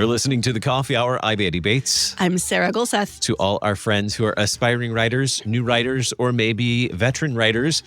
You're listening to The Coffee Hour. I'm Andy Bates. I'm Sarah Gulseth. To all our friends who are aspiring writers, new writers, or maybe veteran writers,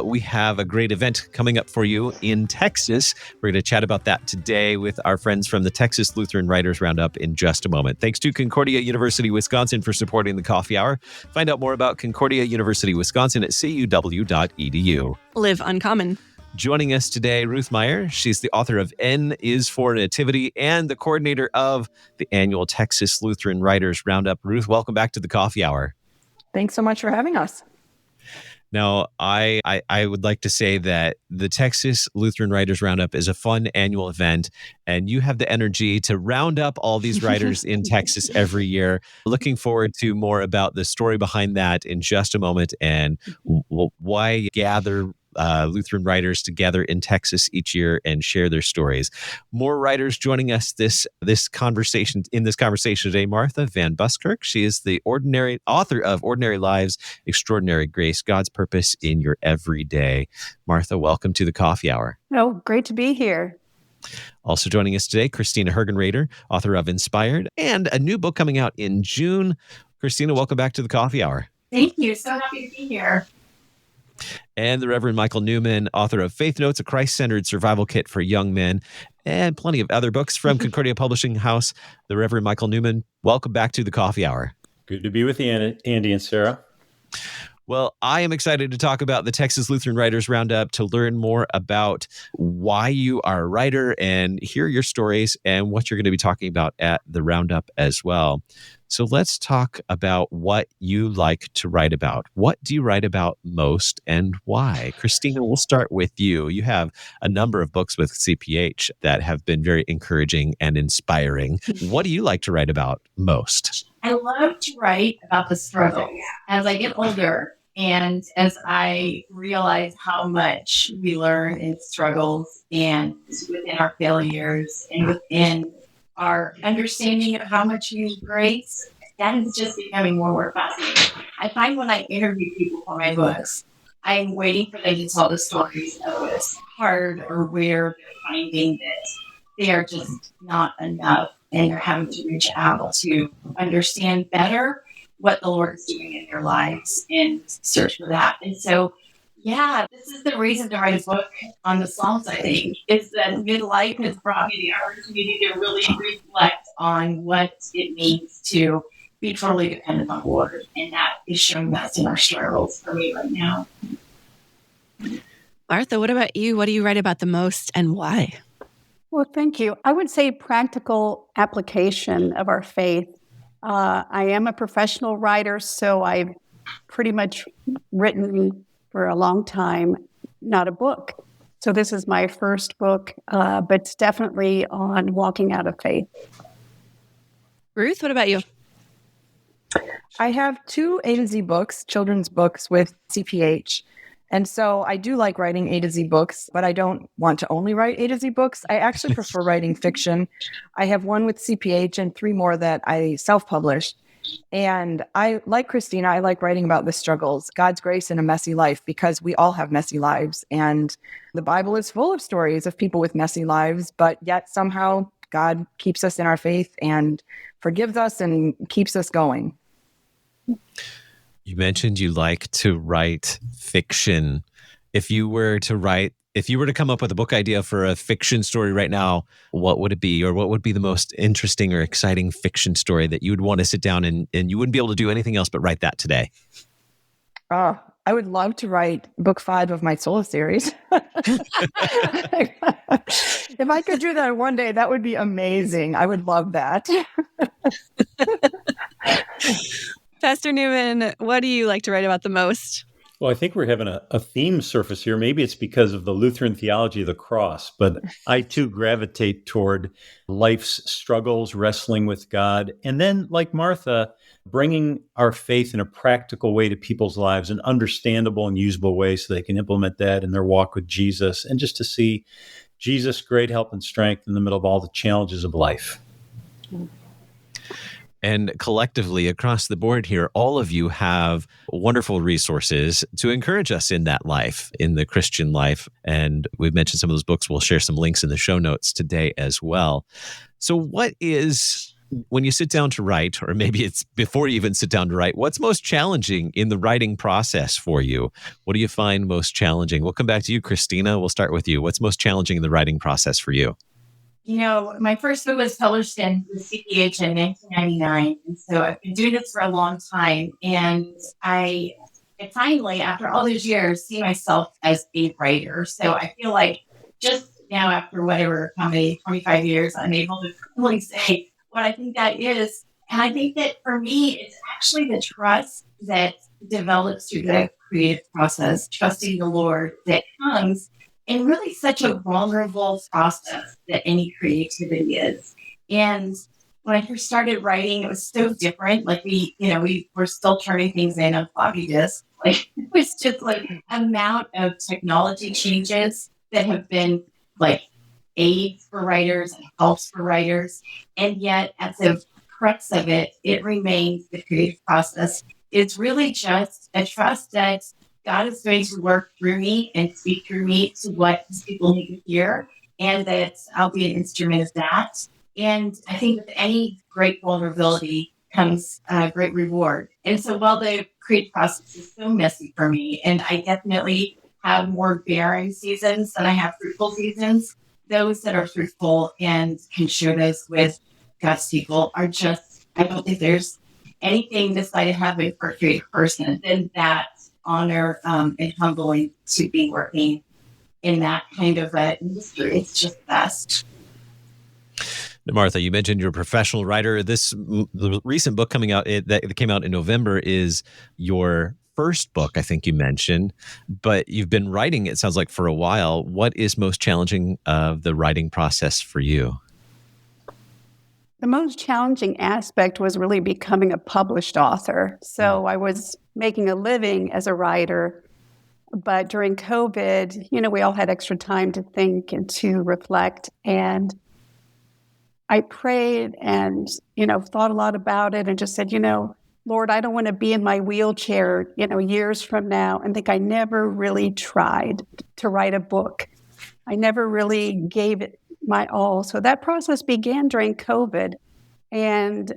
we have a great event coming up for you in Texas. We're going to chat about that today with our friends from the Texas Lutheran Writers Roundup in just a moment. Thanks to Concordia University Wisconsin for supporting The Coffee Hour. Find out more about Concordia University Wisconsin at cuw.edu. Live uncommon. Joining us today, Ruth Meyer. She's the author of N is for Nativity and the coordinator of the annual Texas Lutheran Writers Roundup. Ruth, welcome back to the Coffee Hour. Thanks so much for having us. Now, I would like to say that the Texas Lutheran Writers Roundup is a fun annual event, and you have the energy to round up all these writers in Texas every year. Looking forward to more about the story behind that in just a moment and why gather Lutheran writers together in Texas each year and share their stories. More writers joining us this conversation today. Martha Van Buskirk. She is the author of Ordinary Lives, Extraordinary Grace, God's Purpose in Your Everyday. Martha, welcome to the Coffee Hour. Oh, great to be here. Also joining us today, Christina Hergenrader, author of Inspired, and a new book coming out in June. Christina, welcome back to the Coffee Hour. Thank you. So happy to be here. And the Reverend Michael Newman, author of Faith Notes, a Christ-Centered Survival Kit for Young Men, and plenty of other books from Concordia Publishing House. The Reverend Michael Newman, welcome back to the Coffee Hour. Good to be with you, Andy and Sarah. Well, I am excited to talk about the Texas Lutheran Writers Roundup, to learn more about why you are a writer and hear your stories and what you're going to be talking about at the Roundup as well. So let's talk about what you like to write about. What do you write about most and why? Christina, we'll start with you. You have a number of books with CPH that have been very encouraging and inspiring. What do you like to write about most? I love to write about the struggle as I get older and as I realize how much we learn in struggles and within our failures and within our understanding of how much we need grace. That is just becoming more and more fascinating. I find when I interview people for my books, I'm waiting for them to tell the stories of what's hard or where they're finding that they are just not enough and they're having to reach out to understand better what the Lord is doing in their lives and search for that. And so, yeah, this is the reason to write a book on the Psalms, I think, is that midlife has brought me the opportunity to really reflect on what it means to be totally dependent on the Lord. And that is showing that in our struggles for me right now. Martha, what about you? What do you write about the most and why? Well, thank you. I would say practical application of our faith. I am a professional writer, so I've pretty much written for a long time, not a book. So this is my first book, but it's definitely on walking out of faith. Ruth, what about you? I have 2 A to Z books, children's books with CPH. And so I do like writing A to Z books, but I don't want to only write A to Z books. I actually prefer writing fiction. I have one with CPH and 3 more that I self-published. And I, like Christina, I like writing about the struggles, God's grace in a messy life, because we all have messy lives. And the Bible is full of stories of people with messy lives, but yet somehow God keeps us in our faith and forgives us and keeps us going. You mentioned you like to write fiction. If you were to come up with a book idea for a fiction story right now, what would it be? Or what would be the most interesting or exciting fiction story that you would want to sit down and you wouldn't be able to do anything else but write that today? I would love to write book 5 of my Sola series. If I could do that one day, that would be amazing. I would love that. Pastor Newman, what do you like to write about the most? Well, I think we're having a theme surface here. Maybe it's because of the Lutheran theology of the cross, but I too gravitate toward life's struggles, wrestling with God, and then, like Martha, bringing our faith in a practical way to people's lives, an understandable and usable way so they can implement that in their walk with Jesus, and just to see Jesus' great help and strength in the middle of all the challenges of life. And collectively, across the board here, all of you have wonderful resources to encourage us in that life, in the Christian life. And we've mentioned some of those books. We'll share some links in the show notes today as well. So what is, when you sit down to write, or maybe it's before you even sit down to write, what's most challenging in the writing process for you? What do you find most challenging? We'll come back to you, Christina. We'll start with you. What's most challenging in the writing process for you? My first book was published in the CPH in 1999. And so I've been doing this for a long time. And I finally, after all these years, see myself as a writer. So I feel like just now, after how many, 25 years, I'm able to really say what I think that is. And I think that for me, it's actually the trust that develops through the creative process, trusting the Lord, that comes in really such a vulnerable process that any creativity is. And when I first started writing, it was so different. Like we were still turning things in on floppy disks. Like it was just like amount of technology changes that have been like aids for writers and helps for writers. And yet at the crux of it, it remains the creative process. It's really just a trust that God is going to work through me and speak through me to what His people need to hear, and that I'll be an instrument of that. And I think with any great vulnerability comes great reward. And so while the creative process is so messy for me, and I definitely have more barren seasons than I have fruitful seasons, those that are fruitful and can share this with God's people are just, I don't think there's anything this side of heaven for a creative person than that honor and humbling to be working in that kind of industry. It's just the best. Now, Martha, you mentioned you're a professional writer. The recent book coming out that came out in November is your first book, I think you mentioned, but you've been writing, it sounds like, for a while. What is most challenging of the writing process for you? The most challenging aspect was really becoming a published author. So I was making a living as a writer, but during COVID, we all had extra time to think and to reflect. And I prayed and, thought a lot about it and just said, Lord, I don't want to be in my wheelchair, years from now and think I never really tried to write a book. I never really gave it my all. So that process began during COVID, and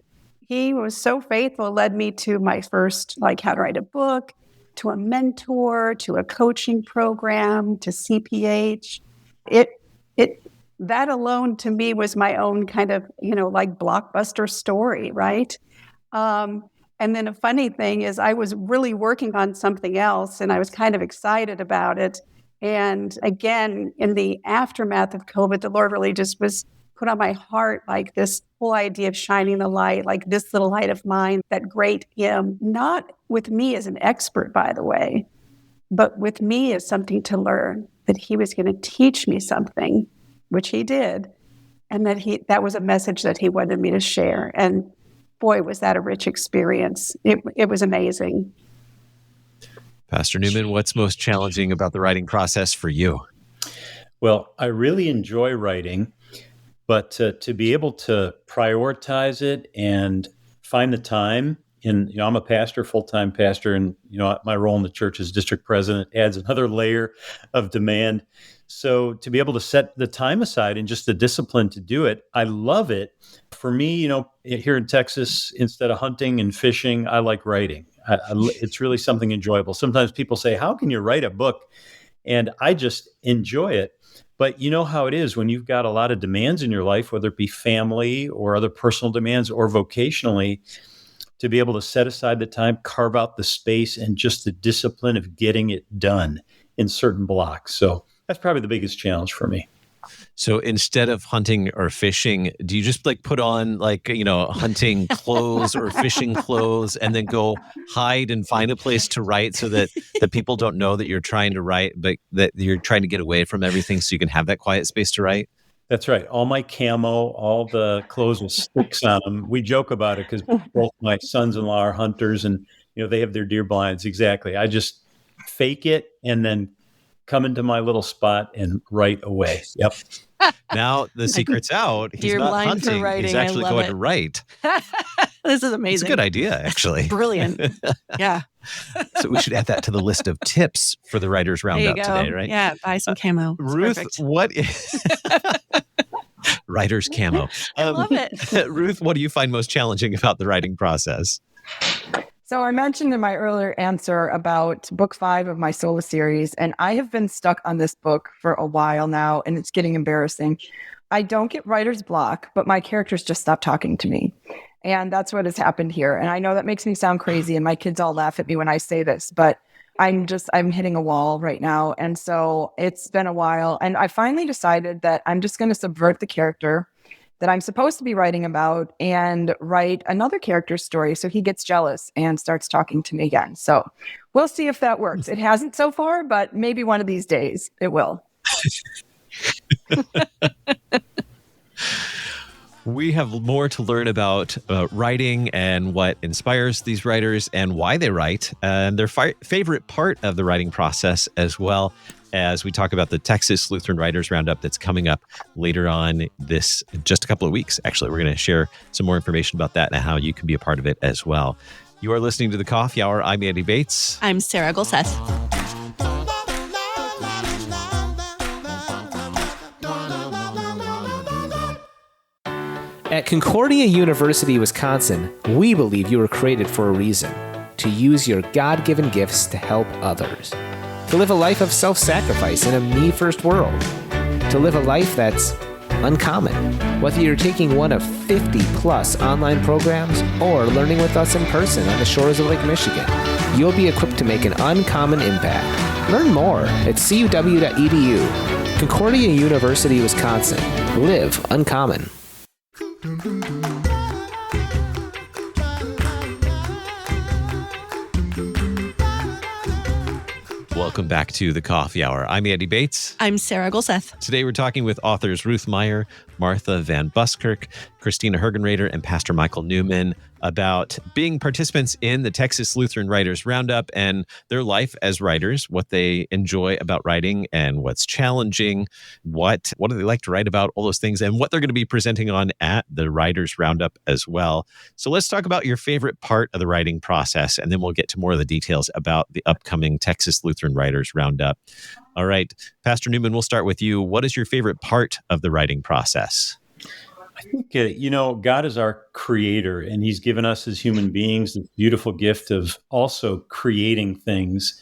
He was so faithful, led me to my first, how to write a book, to a mentor, to a coaching program, to CPH. That alone to me was my own kind of, blockbuster story, right? And then a funny thing is I was really working on something else and I was kind of excited about it. And again, in the aftermath of COVID, the Lord really just was put on my heart, this whole idea of shining the light, this little light of mine, that great hymn, not with me as an expert, by the way, but with me as something to learn, that He was going to teach me something, which He did, and that was a message that He wanted me to share. And boy, was that a rich experience. It was amazing. Pastor Newman, what's most challenging about the writing process for you? Well, I really enjoy writing, but to be able to prioritize it and find the time, and I'm a pastor, full-time pastor, and my role in the church as district president adds another layer of demand. So to be able to set the time aside and just the discipline to do it, I love it. For me, here in Texas, instead of hunting and fishing, I like writing. It's really something enjoyable. Sometimes people say, how can you write a book? And I just enjoy it. But you know how it is when you've got a lot of demands in your life, whether it be family or other personal demands or vocationally, to be able to set aside the time, carve out the space, and just the discipline of getting it done in certain blocks. So that's probably the biggest challenge for me. So instead of hunting or fishing, do you just put on hunting clothes or fishing clothes and then go hide and find a place to write so that the people don't know that you're trying to write, but that you're trying to get away from everything so you can have that quiet space to write? That's right. All my camo, all the clothes with sticks on them. We joke about it because both my sons-in-law are hunters and, they have their deer blinds. Exactly. I just fake it and then come into my little spot and write away. Yep. Now the secret's out. He's Deer not blind for hunting. writing. He's actually I love going it. to write. This is It's amazing. a good idea, actually. Brilliant. Yeah. So we should add that to the list of tips for the Writers There you Roundup go. today, right? Yeah. Buy some camo. It's Ruth, perfect. what is... writer's camo. I love it. Ruth, what do you find most challenging about the writing process? So I mentioned in my earlier answer about book 5 of my solo series, and I have been stuck on this book for a while now, and it's getting embarrassing. I don't get writer's block, but my characters just stop talking to me. And that's what has happened here. And I know that makes me sound crazy, and my kids all laugh at me when I say this, but I'm hitting a wall right now. And so it's been a while. And I finally decided that I'm just going to subvert the character that I'm supposed to be writing about and write another character's story so he gets jealous and starts talking to me again. So we'll see if that works. It hasn't so far, but maybe one of these days it will. We have more to learn about writing and what inspires these writers and why they write and their favorite part of the writing process, as well as we talk about the Texas Lutheran Writers Roundup that's coming up later on this, just a couple of weeks. Actually, we're going to share some more information about that and how you can be a part of it as well. You are listening to The Coffee Hour. I'm Andy Bates. I'm Sarah Golseth. At Concordia University Wisconsin, we believe you were created for a reason: to use your God-given gifts to help others, to live a life of self-sacrifice in a me-first world, to live a life that's uncommon. Whether you're taking one of 50-plus online programs or learning with us in person on the shores of Lake Michigan, you'll be equipped to make an uncommon impact. Learn more at cuw.edu. Concordia University Wisconsin. Live uncommon. Welcome back to The Coffee Hour. I'm Andy Bates. I'm Sarah Golseth. Today we're talking with authors Ruth Meyer, Martha Van Buskirk, Christina Hergenrader, and Pastor Michael Newman about being participants in the Texas Lutheran Writers Roundup and their life as writers, what they enjoy about writing and what's challenging, what do they like to write about, all those things, and what they're going to be presenting on at the Writers Roundup as well. So let's talk about your favorite part of the writing process, and then we'll get to more of the details about the upcoming Texas Lutheran Writers Roundup. All right, Pastor Newman, we'll start with you. What is your favorite part of the writing process? I think, God is our creator, and he's given us as human beings this beautiful gift of also creating things.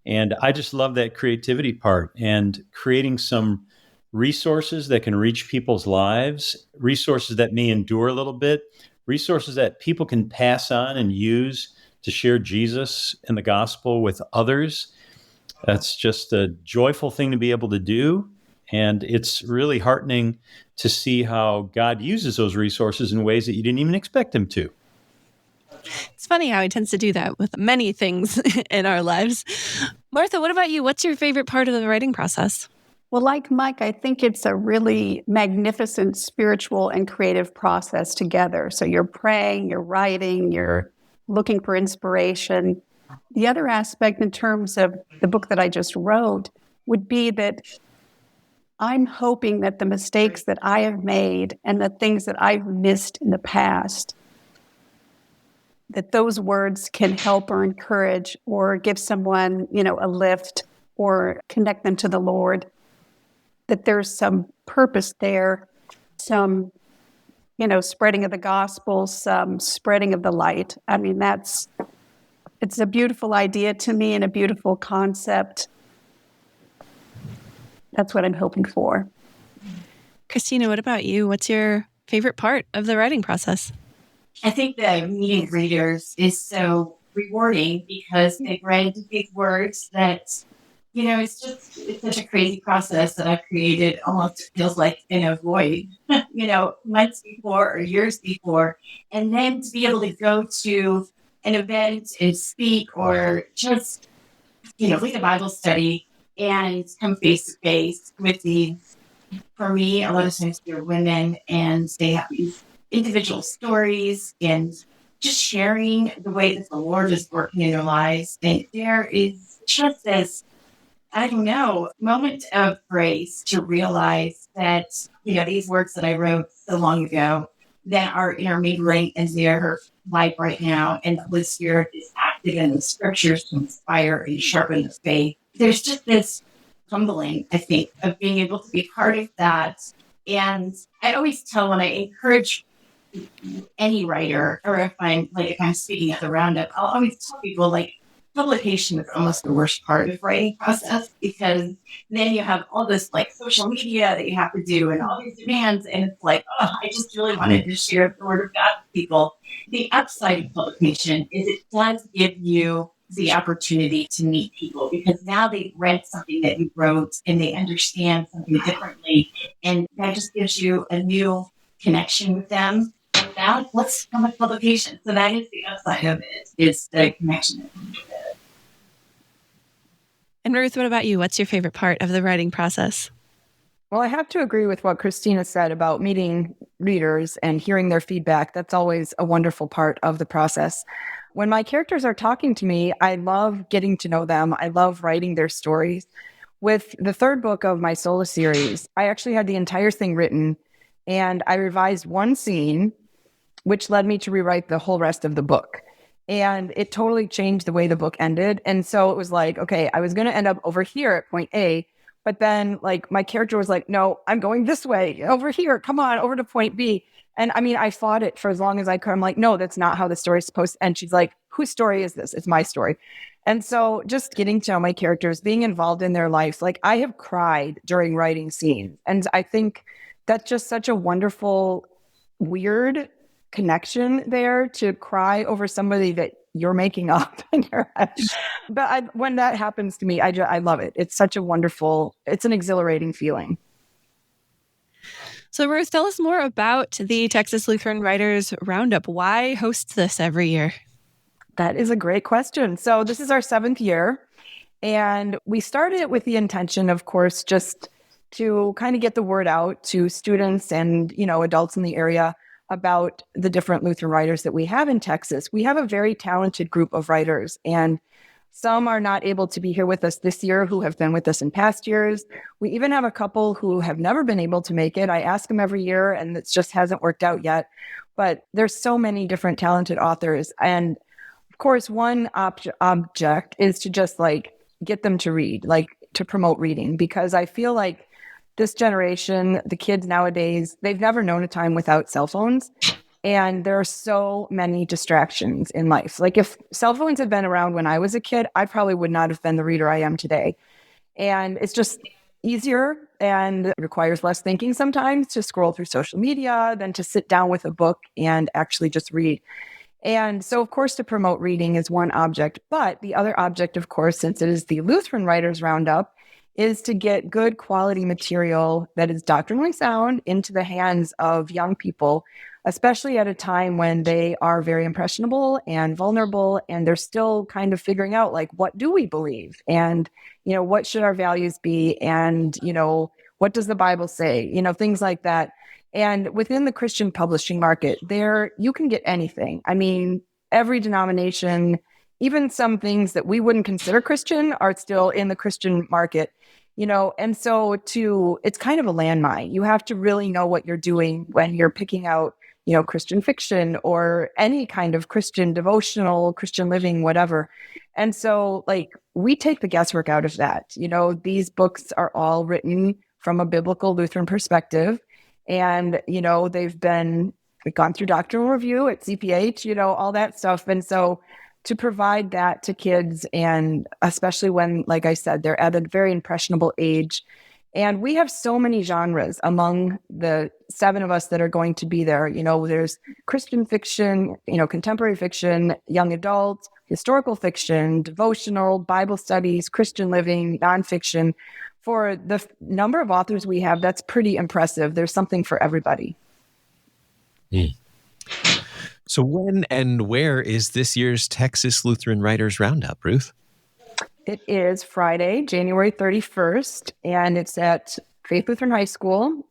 And I just love that creativity part and creating some resources that can reach people's lives, resources that may endure a little bit, resources that people can pass on and use to share Jesus and the gospel with others. That's just a joyful thing to be able to do. And it's really heartening to see how God uses those resources in ways that you didn't even expect him to. It's funny how he tends to do that with many things in our lives. Martha, what about you? What's your favorite part of the writing process? Well, like Mike, I think it's a really magnificent spiritual and creative process together. So you're praying, you're writing, you're looking for inspiration. The other aspect in terms of the book that I just wrote would be that I'm hoping that the mistakes that I have made and the things that I've missed in the past, that those words can help or encourage or give someone, a lift or connect them to the Lord, that there's some purpose there, some, spreading of the gospel, some spreading of the light. I mean, it's a beautiful idea to me and a beautiful concept. That's what I'm hoping for. Christina, what about you? What's your favorite part of the writing process? I think that meeting readers is so rewarding because they've read big words that, it's such a crazy process that I've created. Almost feels like in a void, months before or years before. And then to be able to go to an event and speak or just, lead a Bible study and come face to face with for me, a lot of times they're women and they have these individual stories and just sharing the way that the Lord is working in their lives. And there is just this, moment of grace to realize that, these works that I wrote so long ago that are intermingling in their life right now. And the Holy Spirit is active in the scriptures to inspire and sharpen the faith. There's just this humbling, I think, of being able to be part of that And I always tell when I encourage any writer, or if I'm speaking at the roundup, I'll always tell people like publication is almost the worst part of writing process, because then you have all this like social media that you have to do and all these demands, and it's like, oh, I just really wanted to share the word of God with people. The upside of publication is it does give you the opportunity to meet people, because now they read something that you wrote and they understand something differently, and that just gives you a new connection with them. And now let's become a publication. So that is the upside of it, is the connection. And Ruth, what about you? What's your favorite part of the writing process? Well, I have to agree with what Christina said about meeting readers and hearing their feedback. That's always a wonderful part of the process. When my characters are talking to me, I love getting to know them. I love writing their stories. With the third book of my solo series, I actually had the entire thing written, and I revised one scene, which led me to rewrite the whole rest of the book. And it totally changed the way the book ended. And so it was like, okay, I was going to end up over here at point A, but then like my character was like, no, I'm going this way over here. Come on over to point B. And I mean, I fought it for as long as I could. I'm like, no, that's not how the story is supposed to end. She's like, whose story is this? It's my story. And so just getting to know my characters, being involved in their lives, like I have cried during writing scenes. And I think that's just such a wonderful, weird connection there, to cry over somebody that you're making up in your head. But when that happens to me, I love it. It's such a wonderful, it's an exhilarating feeling. So Ruth, tell us more about the Texas Lutheran Writers Roundup. Why host this every year? That is a great question. So this is our 7th year, and we started it with the intention, of course, just to kind of get the word out to students and, adults in the area about the different Lutheran writers that we have in Texas. We have a very talented group of writers, and some are not able to be here with us this year who have been with us in past years. We even have a couple who have never been able to make it. I ask them every year, and it just hasn't worked out yet. But there's so many different talented authors. And of course, one object is to just like get them to read, like to promote reading, because I feel like this generation, the kids nowadays, they've never known a time without cell phones. And there are so many distractions in life. Like if cell phones had been around when I was a kid, I probably would not have been the reader I am today. And it's just easier and requires less thinking sometimes to scroll through social media than to sit down with a book and actually just read. And so, of course, to promote reading is one object. But the other object, of course, since it is the Lutheran Writers Roundup, is to get good quality material that is doctrinally sound into the hands of young people, especially at a time when they are very impressionable and vulnerable, and they're still kind of figuring out, like, what do we believe? And, what should our values be? And, what does the Bible say? Things like that. And within the Christian publishing market, there you can get anything. I mean, every denomination, even some things that we wouldn't consider Christian are still in the Christian market. And so it's kind of a landmine. You have to really know what you're doing when you're picking out, Christian fiction or any kind of Christian devotional, Christian living, whatever. And so we take the guesswork out of that. These books are all written from a biblical Lutheran perspective. And, we've gone through doctrinal review at CPH, all that stuff. And so to provide that to kids, and especially when, like I said, they're at a very impressionable age. And we have so many genres among the 7 of us that are going to be there. There's Christian fiction, contemporary fiction, young adult, historical fiction, devotional, Bible studies, Christian living, nonfiction. For the number of authors we have, that's pretty impressive. There's something for everybody. So when and where is this year's Texas Lutheran Writers Roundup, Ruth? It is Friday, January 31st, and it's at Faith Lutheran High School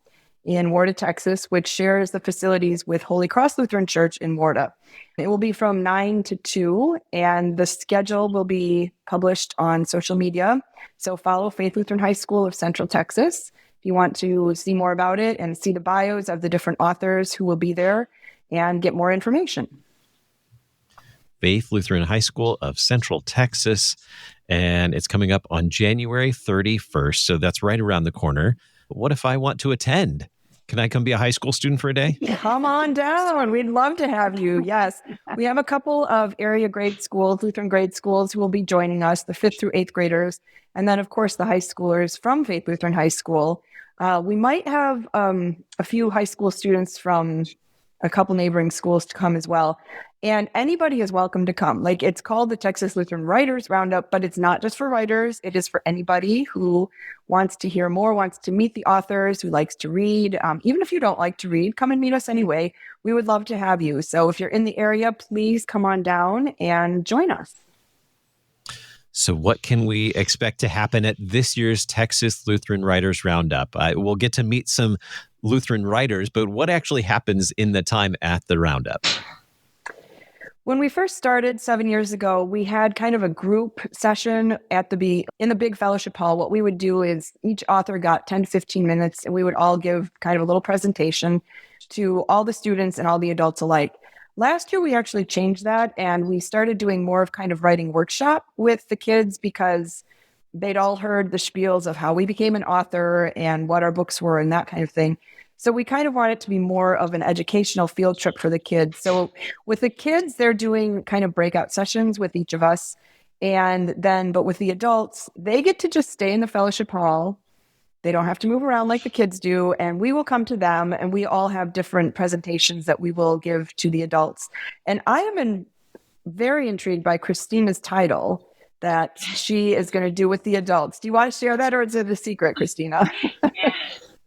in Warda, Texas, which shares the facilities with Holy Cross Lutheran Church in Warda. It will be from 9 to 2, and the schedule will be published on social media. So follow Faith Lutheran High School of Central Texas if you want to see more about it and see the bios of the different authors who will be there and get more information. Faith Lutheran High School of Central Texas, and it's coming up on January 31st, so that's right around the corner. What if I want to attend? Can I come be a high school student for a day? Come on down. We'd love to have you. Yes. We have a couple of area grade schools, Lutheran grade schools, who will be joining us, the 5th through 8th graders. And then, of course, the high schoolers from Faith Lutheran High School. We might have a few high school students from a couple neighboring schools to come as well. And anybody is welcome to come. Like, it's called the Texas Lutheran Writers Roundup, but it's not just for writers. It is for anybody who wants to hear more, wants to meet the authors, who likes to read. Even if you don't like to read, come and meet us anyway. We would love to have you. So if you're in the area, please come on down and join us. So what can we expect to happen at this year's Texas Lutheran Writers Roundup? We'll get to meet some Lutheran writers, but what actually happens in the time at the Roundup? When we first started 7 years ago, we had kind of a group session in the big fellowship hall. What we would do is each author got 10 to 15 minutes, and we would all give kind of a little presentation to all the students and all the adults alike. Last year, we actually changed that, and we started doing more of kind of writing workshop with the kids because they'd all heard the spiels of how we became an author and what our books were and that kind of thing. So we kind of want it to be more of an educational field trip for the kids. So with the kids, they're doing kind of breakout sessions with each of us. But with the adults, they get to just stay in the fellowship hall. They don't have to move around like the kids do. And we will come to them, and we all have different presentations that we will give to the adults. And I am very intrigued by Christina's title that she is going to do with the adults. Do you want to share that, or is it a secret, Christina?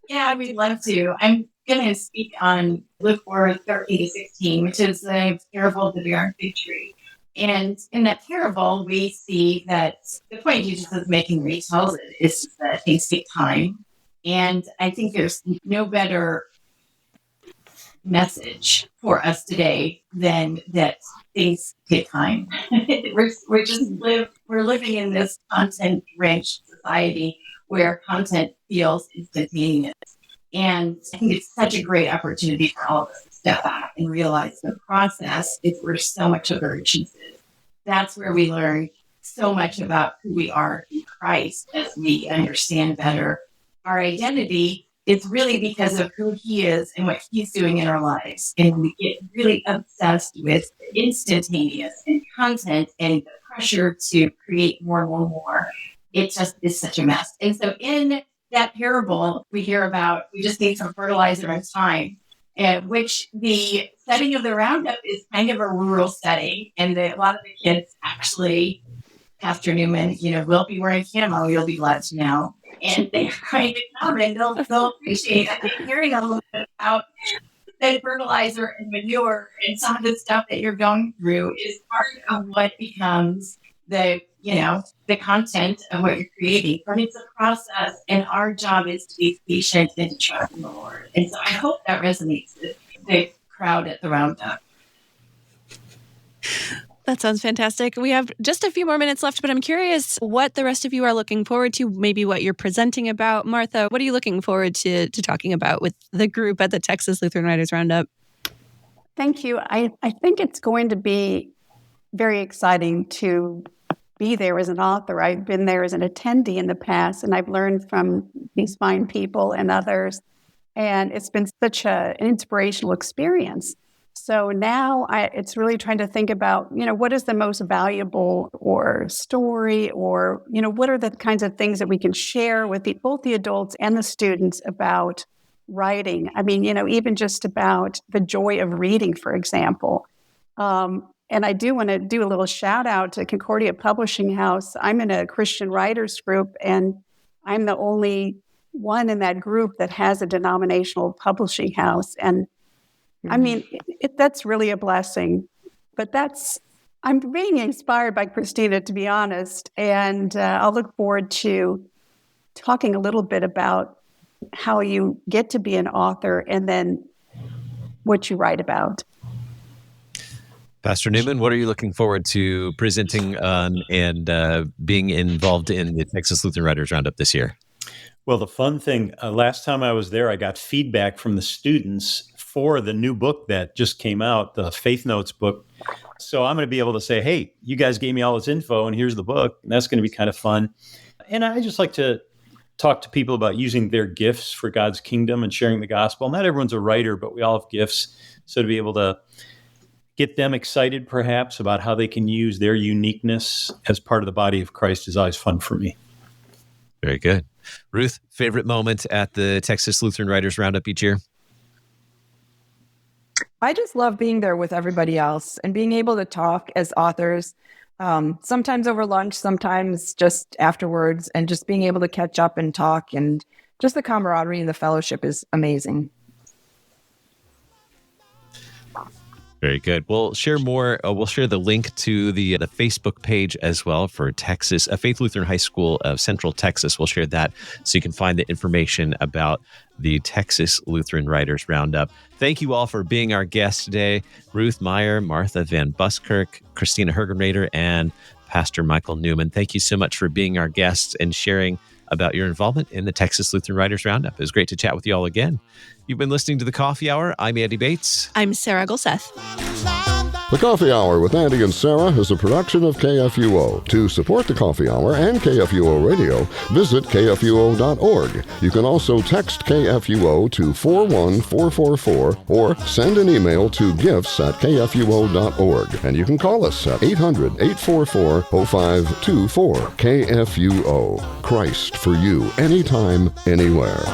Yeah, we'd love to. I'm going to speak on Luke 4, 13 to 16, which is the parable of the barren fig tree. And in that parable, we see that the point Jesus is making when he tells it is that things take time. And I think there's no better message for us today than that things take time. We're living in this content-rich society where content feels instantaneous. And I think it's such a great opportunity for all of us to step back and realize the process is where so much of our richness is. That's where we learn so much about who we are in Christ as we understand better our identity. It's really because of who he is and what he's doing in our lives. And we get really obsessed with the instantaneous and content and the pressure to create more and more and more. It just is such a mess. And so in that parable, we hear about, we just need some fertilizer and time, which the setting of the Roundup is kind of a rural setting. And a lot of the kids actually, Pastor Newman, will be wearing camo, you'll be glad to know. And they're going to come and they'll appreciate hearing a little bit about the fertilizer and manure and some of the stuff that you're going through is part of what becomes the content of what you're creating. But it's a process, and our job is to be patient and to trust in the Lord. And so I hope that resonates with the crowd at the Roundup. That sounds fantastic. We have just a few more minutes left, but I'm curious what the rest of you are looking forward to, maybe what you're presenting about. Martha, what are you looking forward to talking about with the group at the Texas Lutheran Writers Roundup? Thank you. I think it's going to be very exciting to be there as an author. I've been there as an attendee in the past, and I've learned from these fine people and others. And it's been such an inspirational experience. So now it's really trying to think about, what is the most valuable or story or, what are the kinds of things that we can share with both the adults and the students about writing. I mean, even just about the joy of reading, for example. And I do want to do a little shout out to Concordia Publishing House. I'm in a Christian writers group, and I'm the only one in that group that has a denominational publishing house. And I mean, that's really a blessing. But I'm being inspired by Christina, to be honest. And I'll look forward to talking a little bit about how you get to be an author and then what you write about. Pastor Newman, what are you looking forward to presenting and being involved in the Texas Lutheran Writers Roundup this year? Well, the fun thing, last time I was there, I got feedback from the students for the new book that just came out, the Faith Notes book. So I'm going to be able to say, hey, you guys gave me all this info and here's the book. And that's going to be kind of fun. And I just like to talk to people about using their gifts for God's kingdom and sharing the gospel. Not everyone's a writer, but we all have gifts. So to be able to get them excited perhaps about how they can use their uniqueness as part of the body of Christ is always fun for me. Very good. Ruth, favorite moment at the Texas Lutheran Writers Roundup each year? I just love being there with everybody else and being able to talk as authors, sometimes over lunch, sometimes just afterwards, and just being able to catch up and talk, and just the camaraderie and the fellowship is amazing. Very good. We'll share more. We'll share the link to the Facebook page as well for Texas, Faith Lutheran High School of Central Texas. We'll share that so you can find the information about the Texas Lutheran Writers Roundup. Thank you all for being our guests today. Ruth Meyer, Martha Van Buskirk, Christina Hergenrader, and Pastor Michael Newman. Thank you so much for being our guests and sharing about your involvement in the Texas Lutheran Writers Roundup. It was great to chat with you all again. You've been listening to The Coffee Hour. I'm Andy Bates. I'm Sarah Golseth. The Coffee Hour with Andy and Sarah is a production of KFUO. To support The Coffee Hour and KFUO Radio, visit kfuo.org. You can also text KFUO to 41444 or send an email to gifts@kfuo.org. And you can call us at 800-844-0524. KFUO. Christ for you, anytime, anywhere.